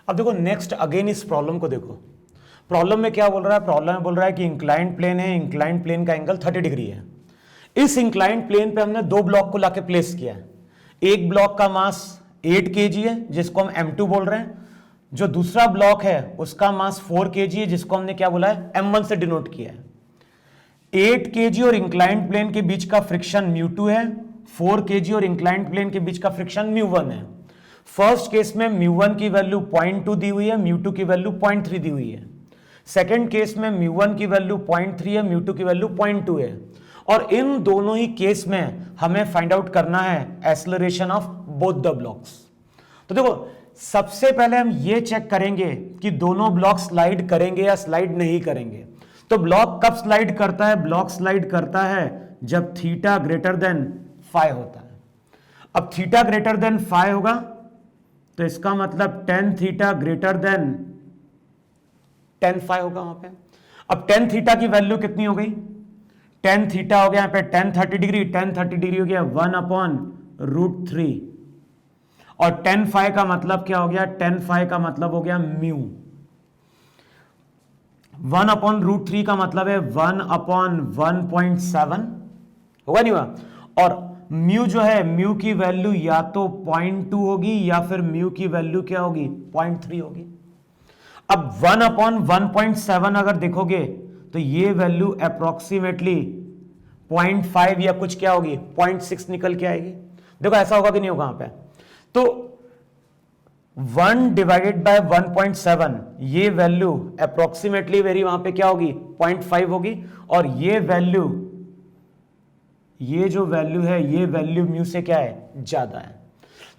अब देखो next again इस प्रॉब्लम को देखो। प्रॉब्लम में क्या बोल रहा है? प्रॉब्लम में बोल रहा है कि इंक्लाइंड प्लेन है, इंक्लाइंड प्लेन का एंगल 30 डिग्री है। इस इंक्लाइंड प्लेन पे हमने दो ब्लॉक को लाके प्लेस किया है। एक ब्लॉक का मास 8 kg है जिसको हम M2 बोल रहे हैं, जो दूसरा ब्लॉक है उसका मास 4 kg है जिसको हमने क्या बोला है? M1 से डिनोट किया है। 8 kg और इंक्लाइंड प्लेन के बीच का फ्रिक्शन μ2 है, 4 kg और इंक्लाइंड प्लेन के बीच का फ्रिक्शन μ1 है। फर्स्ट केस में μ1 की वैल्यू 0.2 दी हुई है, μ2 की वैल्यू 0.3 दी हुई है। सेकेंड केस में μ1 की वैल्यू 0.3 है, μ2 की वैल्यू 0.2 है। और इन दोनों ही केस में हमें फाइंड आउट करना है acceleration of both the blocks. तो देखो सबसे पहले हम ये चेक करेंगे कि दोनों ब्लॉक स्लाइड करेंगे या स्लाइड नहीं करेंगे। तो ब्लॉक कब स्लाइड करता है? ब्लॉक स्लाइड करता है जब थीटा ग्रेटर देन फाई होता है। अब थीटा ग्रेटर देन फाई होगा तो इसका मतलब tan theta greater than tan phi होगा वहां पे। अब टेन थीटा की वैल्यू कितनी हो गई? टेन थीटा हो गया यहाँ पे टेन 30 डिग्री, टेन 30 डिग्री हो गया 1/√3 और टेन फाई का मतलब क्या हो गया? टेन फाई का मतलब हो गया म्यू। 1/√3 का मतलब है 1/1.7 होगा नहीं हुआ। और म्यू जो है, म्यू की वैल्यू या तो 0.2 होगी या फिर म्यू की वैल्यू क्या होगी? 0.3 होगी। अब 1/1.7 अगर देखोगे तो ये वैल्यू अप्रोक्सीमेटली 0.5 या कुछ क्या होगी? 0.6 निकल के आएगी। देखो ऐसा होगा कि नहीं होगा वहां पे? तो 1 डिवाइडेड बाय 1.7 ये वैल्यू अप्रोक्सीमेटली वेरी वहां पे क्या होगी? 0.5 होगी। और ये वैल्यू, ये जो वैल्यू है ये वैल्यू म्यू से क्या है? ज्यादा है।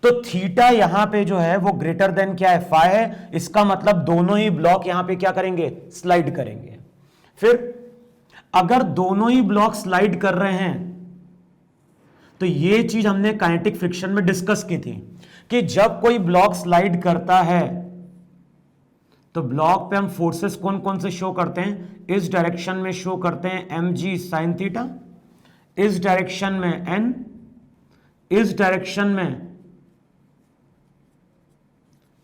तो थीटा यहां पे जो है वो ग्रेटर देन क्या है? फाई है। इसका मतलब दोनों ही ब्लॉक यहां पे क्या करेंगे? स्लाइड करेंगे। फिर अगर दोनों ही ब्लॉक स्लाइड कर रहे हैं तो ये चीज हमने काइनेटिक फ्रिक्शन में डिस्कस की थी कि जब कोई ब्लॉक स्लाइड करता है तो ब्लॉक पे हम फोर्सेस कौन कौन से शो करते हैं? इस डायरेक्शन में शो करते हैं mg sin थीटा, इस डायरेक्शन में n, इस डायरेक्शन में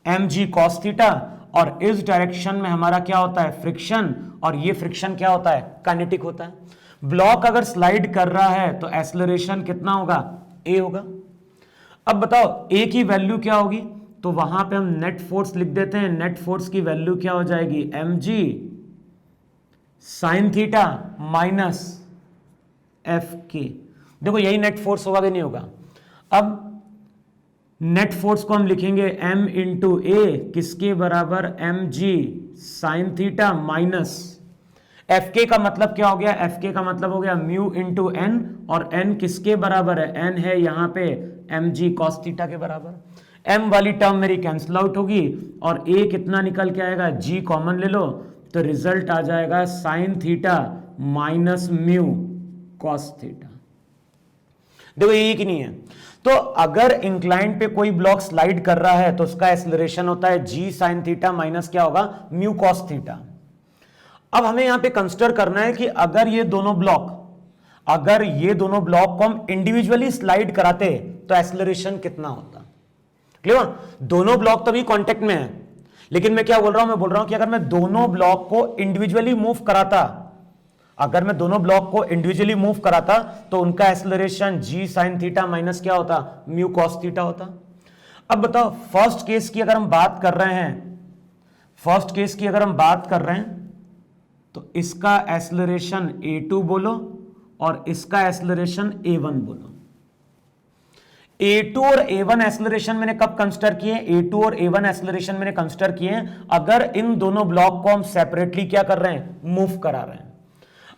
mg cos थीटा और इस डायरेक्शन में हमारा क्या होता है? फ्रिक्शन। और ये फ्रिक्शन क्या होता है? काइनेटिक होता है। ब्लॉक अगर स्लाइड कर रहा है तो एक्सेलरेशन कितना होगा? a होगा। अब बताओ a की वैल्यू क्या होगी? तो वहां पे हम नेट फोर्स लिख देते हैं। नेट फोर्स की वैल्यू क्या हो जाएगी? mg sin theta minus fk। देखो यही नेट फोर्स होगा कि नहीं होगा? अब नेट फोर्स को हम लिखेंगे m इंटू ए, किसके बराबर? mg sin theta minus fk का मतलब क्या हो गया? fk का मतलब हो गया म्यू इंटू n, और n किसके बराबर है? n है यहां पे mg cos थीटा के बराबर। m वाली टर्म मेरी कैंसिल आउट होगी और a कितना निकल के आएगा? g कॉमन ले लो तो रिजल्ट आ जाएगा sin theta minus mu cos theta. देखो ये कि नहीं है? तो अगर इंक्लाइंड पे कोई ब्लॉक स्लाइड कर रहा है तो उसका एक्सेलरेशन होता है g sin थीटा माइनस क्या होगा? Mu cos theta. अब हमें यहां पे कंसीडर करना है कि अगर ये दोनों ब्लॉक को हम इंडिविजुअली स्लाइड कराते तो एक्सेलरेशन कितना होता? क्लियर? दोनों ब्लॉक तो अभी कांटेक्ट में है, लेकिन मैं क्या बोल रहा हूं? मैं बोल रहा हूं कि अगर मैं दोनों ब्लॉक को इंडिविजुअली मूव कराता, तो उनका acceleration g sin theta minus क्या होता? म्यू cos थीटा होता। अब बताओ फर्स्ट केस की अगर हम बात कर रहे हैं तो इसका एक्सेलरेशन a2 बोलो और इसका एक्सेलरेशन a1 बोलो। a2 और a1 एक्सेलरेशन मैंने कब कंसीडर किए? a2 और a1 एक्सेलरेशन मैंने कंसीडर किए अगर इन दोनों ब्लॉक को हम सेपरेटली क्या कर रहे हैं? मूव करा रहे हैं।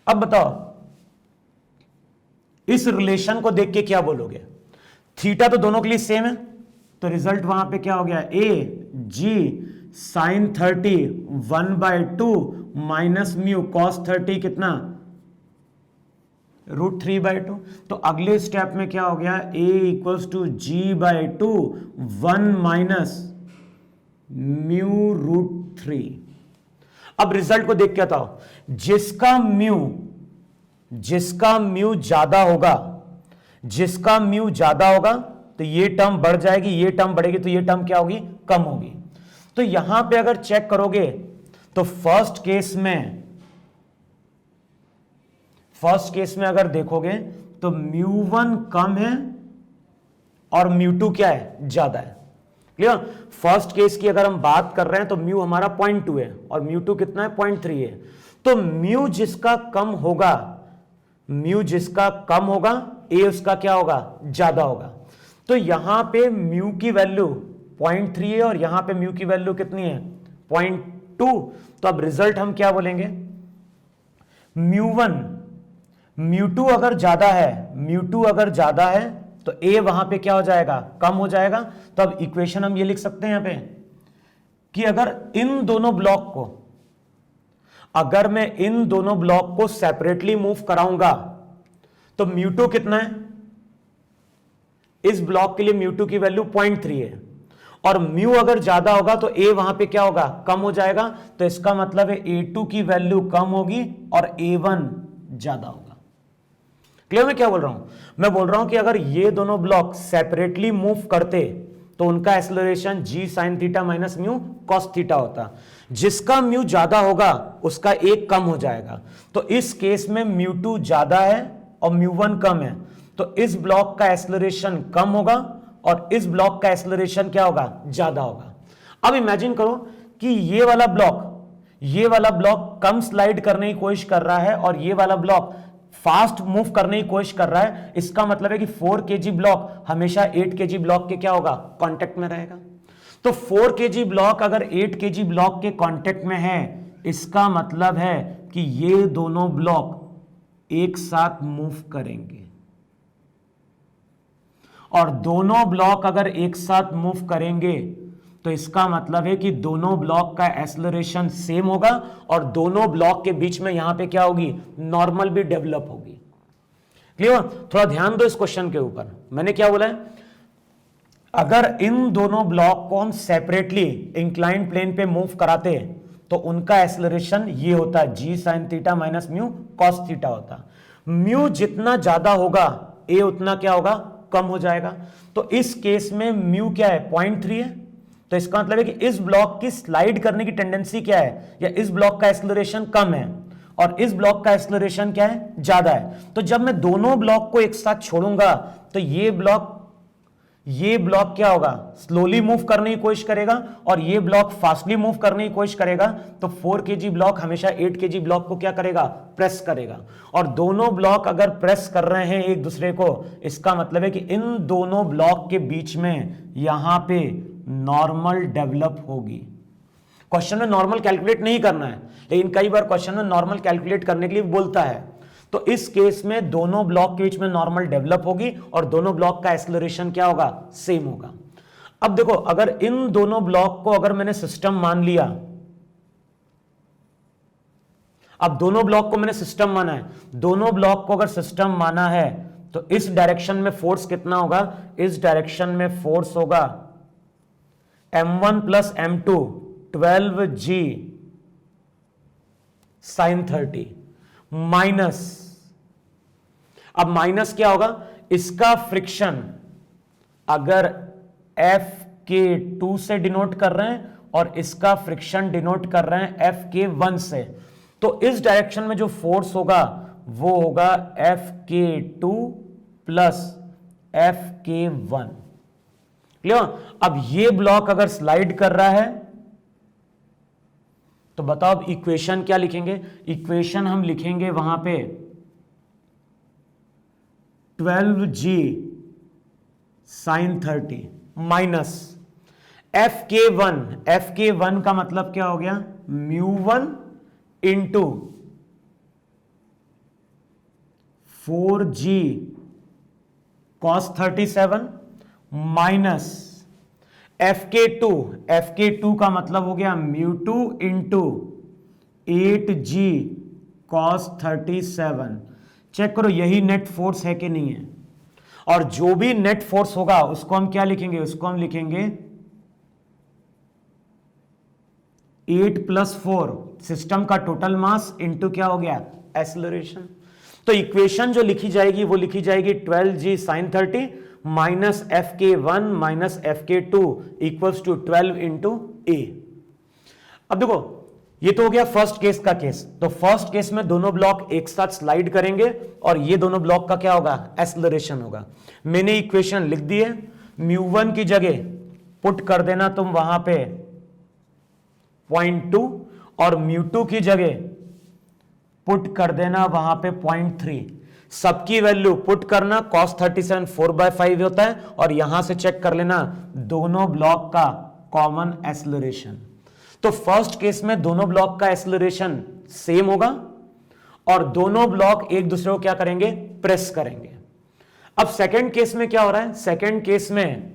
अब बताओ इस रिलेशन को देख के क्या बोलोगे? थीटा तो दोनों के लिए सेम है, तो रिजल्ट वहां पे क्या हो गया? a g sin 30 1/2 minus mu cos 30 कितना? √3/2। तो अगले स्टेप में क्या हो गया? a equals to g/2 1 minus mu √3। अब रिजल्ट को देख के बताओ, जिसका म्यू ज्यादा होगा तो ये टर्म बढ़ जाएगी, ये टर्म बढ़ेगी तो ये टर्म क्या होगी? कम होगी। तो यहां पे अगर चेक करोगे तो फर्स्ट केस में अगर देखोगे तो μ1 कम है और μ2 क्या है, ज्यादा है। क्लियर? फर्स्ट केस की अगर हम बात कर रहे हैं तो म्यू हमारा 0.2 है और μ2 कितना है, 0.3 है। तो म्यू जिसका कम होगा ए उसका क्या होगा, ज्यादा होगा। तो यहां पे म्यू की वैल्यू 0.3 है और यहां पे म्यू की वैल्यू कितनी है, 0.2। तो अब रिजल्ट हम क्या बोलेंगे, μ2 अगर ज्यादा है तो ए वहां पे क्या हो जाएगा, कम हो जाएगा। तो अब इक्वेशन हम ये लिख सकते हैं यहां पे कि अगर मैं इन दोनों ब्लॉक को सेपरेटली मूव कराऊंगा तो μ2 कितना है, इस ब्लॉक के लिए μ2 की वैल्यू 0.3 है और म्यू अगर ज्यादा होगा तो ए वहां पे क्या होगा, कम हो जाएगा। तो इसका मतलब है A2 की वैल्यू कम होगी और A1 ज्यादा होगा। क्लियर? मैं क्या बोल रहा हूं, मैं बोल रहा हूं कि अगर ये दोनों ब्लॉक सेपरेटली मूव करते तो उनका acceleration g sin theta minus mu cos theta होता। जिसका म्यू ज्यादा होगा उसका एक कम हो जाएगा। तो इस केस में μ2 ज्यादा है और μ1 कम है, तो इस ब्लॉक का एक्सेलरेशन कम होगा और इस ब्लॉक का एक्सेलरेशन क्या होगा, ज्यादा होगा। अब इमेजिन करो कि ये वाला ब्लॉक कम स्लाइड करने की कोशिश कर रहा है और ये वाला ब्लॉक फास्ट मूव करने की कोशिश कर रहा है। इसका मतलब है कि 4 kg ब्लॉक हमेशा 8 kg ब्लॉक के क्या होगा, कांटेक्ट में रहेगा। तो 4 kg ब्लॉक अगर 8 kg ब्लॉक के कांटेक्ट में है, इसका मतलब है कि ये दोनों ब्लॉक एक साथ मूव करेंगे और दोनों ब्लॉक अगर एक साथ मूव करेंगे तो इसका मतलब है कि दोनों ब्लॉक का एक्सेलरेशन सेम होगा और दोनों ब्लॉक के बीच में यहां पे क्या होगी, नॉर्मल भी डेवलप होगी। क्लियर? थोड़ा ध्यान दो इस क्वेश्चन के ऊपर। मैंने क्या बोला है, अगर इन दोनों ब्लॉक को हम सेपरेटली इंक्लाइंड प्लेन पे मूव कराते तो उनका एक्सेलरेशन ये होता है g sin theta minus mu cos theta होता। म्यू जितना ज्यादा होगा ए उतना क्या होगा, कम हो जाएगा। तो इस केस में म्यू क्या है, 0.3 है। तो इसका मतलब है कि इस ब्लॉक की स्लाइड करने की टेंडेंसी क्या है, या इस ब्लॉक का एक्सेलरेशन कम है और इस ब्लॉक का एक्सेलरेशन क्या है, ज्यादा है। तो जब मैं दोनों ब्लॉक को एक साथ छोड़ूंगा तो ये ब्लॉक क्या होगा, स्लोली मूव करने की कोशिश करेगा और ये ब्लॉक फास्टली मूव करने की कोशिश करेगा। तो 4 kg ब्लॉक हमेशा 8 kg ब्लॉक को क्या करेगा, प्रेस करेगा। और दोनों ब्लॉक अगर प्रेस कर रहे हैं एक दूसरे को, इसका मतलब है कि इन दोनों ब्लॉक के बीच में यहां पे नॉर्मल डेवलप होगी। क्वेश्चन में नॉर्मल कैलकुलेट नहीं करना है, लेकिन कई बार क्वेश्चन में नॉर्मल कैलकुलेट करने के लिए बोलता है। तो इस केस में दोनों ब्लॉक के बीच में नॉर्मल डेवलप होगी और दोनों ब्लॉक का एक्सेलरेशन क्या होगा, सेम होगा। अब देखो, अगर इन दोनों ब्लॉक को अगर मैंने सिस्टम मान लिया, अब दोनों ब्लॉक को मैंने सिस्टम माना है, दोनों ब्लॉक को अगर सिस्टम माना है तो इस डायरेक्शन में फोर्स कितना होगा, इस डायरेक्शन में फोर्स होगा m1 plus m2 12g sin 30 minus, अब माइनस क्या होगा, इसका फ्रिक्शन अगर Fk2 से डिनोट कर रहे हैं और इसका फ्रिक्शन डिनोट कर रहे हैं Fk1 से, तो इस डायरेक्शन में जो फोर्स होगा वो होगा Fk2 प्लस Fk1। क्लियर? अब ये ब्लॉक अगर स्लाइड कर रहा है तो बताओ अब इक्वेशन क्या लिखेंगे, इक्वेशन हम लिखेंगे वहां पे 12g sin 30 माइनस Fk1 का मतलब क्या हो गया, μ1 into 4g cos 37 minus Fk2 का मतलब हो गया μ2 इंटू 8g cos 37। चेक करो यही नेट फोर्स है कि नहीं है, और जो भी नेट फोर्स होगा उसको हम क्या लिखेंगे, उसको हम लिखेंगे 8 + 4 सिस्टम का टोटल मास इंटू क्या हो गया, एक्सेलरेशन। तो इक्वेशन जो लिखी जाएगी वो लिखी जाएगी 12g sin 30 minus Fk1 minus Fk2 equals to 12 into a. अब देखो ये तो हो गया फर्स्ट केस का केस। तो फर्स्ट केस में दोनों ब्लॉक एक साथ स्लाइड करेंगे और ये दोनों ब्लॉक का क्या होगा, एक्सेलरेशन होगा। मैंने इक्वेशन लिख दी है, μ1 की जगह पुट कर देना तुम वहां पे 0.2 और μ2 की जगह पुट कर देना वहां पे 0.3। सबकी वैल्यू पुट करना, cos 37 4/5 होता है और यहां से चेक कर लेना दोनों ब्लॉक का कॉमन एक्सेलरेशन। तो फर्स्ट केस में दोनों ब्लॉक का एक्सेलरेशन सेम होगा और दोनों ब्लॉक एक दूसरे को क्या करेंगे, प्रेस करेंगे। अब सेकंड केस में क्या हो रहा है, सेकंड केस में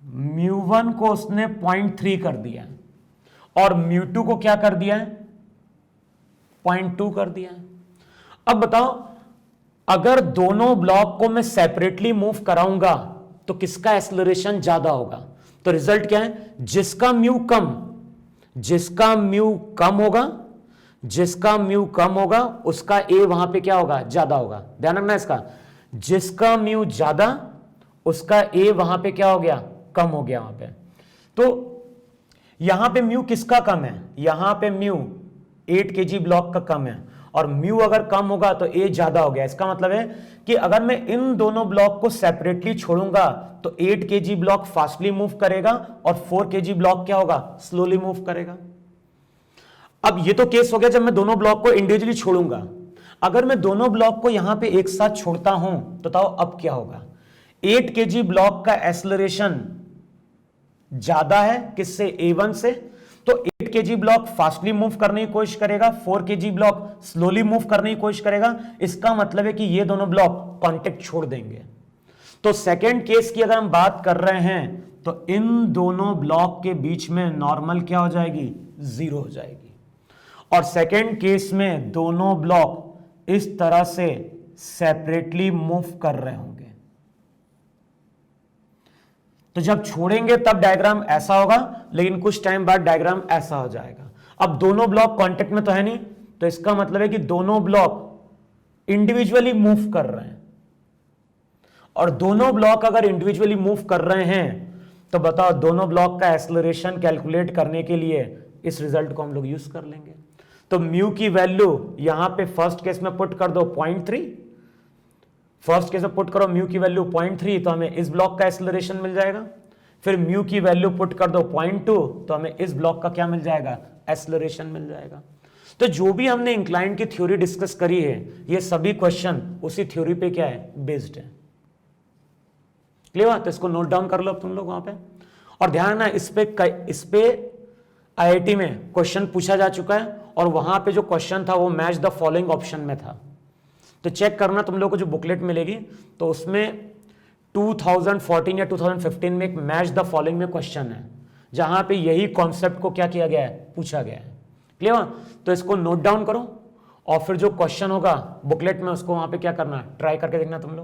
μ1 को उसने 0.3 कर दिया है और μ2 को क्या कर दिया है, 0.2 कर दिया है। अब बताओ अगर दोनों ब्लॉक को मैं सेपरेटली मूव कराऊंगा तो किसका एक्सेलरेशन ज्यादा होगा। तो रिजल्ट क्या है, जिसका म्यू कम होगा, जिसका म्यू कम होगा उसका ए वहां पे क्या होगा, ज्यादा होगा। ध्यान रखना इसका, जिसका म्यू ज्यादा उसका ए वहां पे क्या हो गया, कम हो गया वहां पे। तो यहां पे म्यू किसका कम है, यहां पे म्यू 8 kg ब्लॉक का कम है और म्यू अगर कम होगा तो ए ज्यादा हो गया। इसका मतलब है कि अगर मैं इन दोनों ब्लॉक को सेपरेटली छोड़ूंगा तो 8 kg ब्लॉक फास्टली मूव करेगा और 4 kg ब्लॉक क्या होगा, स्लोली मूव करेगा। अब ये तो केस हो गया जब मैं दोनों ब्लॉक को इंडिविजुअली छोड़ूंगा। अगर मैं दोनों ब्लॉक को यहां पे एक साथ छोड़ता हूं तो बताओ अब क्या होगा। 8 kg ब्लॉक का एक्सेलरेशन ज्यादा है किससे, A1 से, तो 8 kg ब्लॉक फास्टली मूव करने की कोशिश करेगा, 4 kg ब्लॉक स्लोली मूव करने की कोशिश करेगा। इसका मतलब है कि ये दोनों ब्लॉक कांटेक्ट छोड़ देंगे। तो सेकेंड केस की अगर हम बात कर रहे हैं तो इन दोनों ब्लॉक के बीच में नॉर्मल क्या हो जाएगी, 0 हो जाएगी। और सेकेंड केस में दोनों ब्लॉक इस तरह से सेपरेटली मूव कर रहे होंगे। तो जब छोड़ेंगे तब डायग्राम ऐसा होगा, लेकिन कुछ टाइम बाद डायग्राम ऐसा हो जाएगा। अब दोनों ब्लॉक कांटेक्ट में तो है नहीं, तो इसका मतलब है कि दोनों ब्लॉक इंडिविजुअली मूव कर रहे हैं। और दोनों ब्लॉक अगर इंडिविजुअली मूव कर रहे हैं तो बताओ दोनों ब्लॉक का एक्सेलरेशन कैलकुलेट करने के लिए इस रिजल्ट को हम लोग यूज कर लेंगे। तो म्यू की वैल्यू यहां पे फर्स्ट केस में पुट कर दो 0.3, फर्स्ट केस में पुट करो म्यू की वैल्यू 0.3 तो हमें इस ब्लॉक का एक्सेलरेशन मिल जाएगा। फिर म्यू की वैल्यू पुट कर दो 0.2 तो हमें इस ब्लॉक का क्या मिल जाएगा, एक्सेलरेशन मिल जाएगा। तो जो भी हमने इंक्लाइन की थ्योरी डिस्कस करी है ये सभी क्वेश्चन उसी थ्योरी पे क्या है, बेस्ड है। क्लियर? तो इसको नोट डाउन कर लो तुम लोग वहां पे। और ध्यान है इस पे आईआईटी में क्वेश्चन पूछा जा चुका है और वहां पे जो क्वेश्चन था वो मैच द फॉलोइंग ऑप्शन में था। तो चेक करना तुम लोग को जो बुकलेट मिलेगी तो उसमें 2014 या 2015 में एक मैच द फॉलोइंग में क्वेश्चन है जहां पे यही कॉन्सेप्ट को क्या किया गया है, पूछा गया है। क्लियर? तो इसको नोट डाउन करो और फिर जो क्वेश्चन होगा बुकलेट में उसको वहां पे क्या करना, ट्राई करके देखना तुम लोग।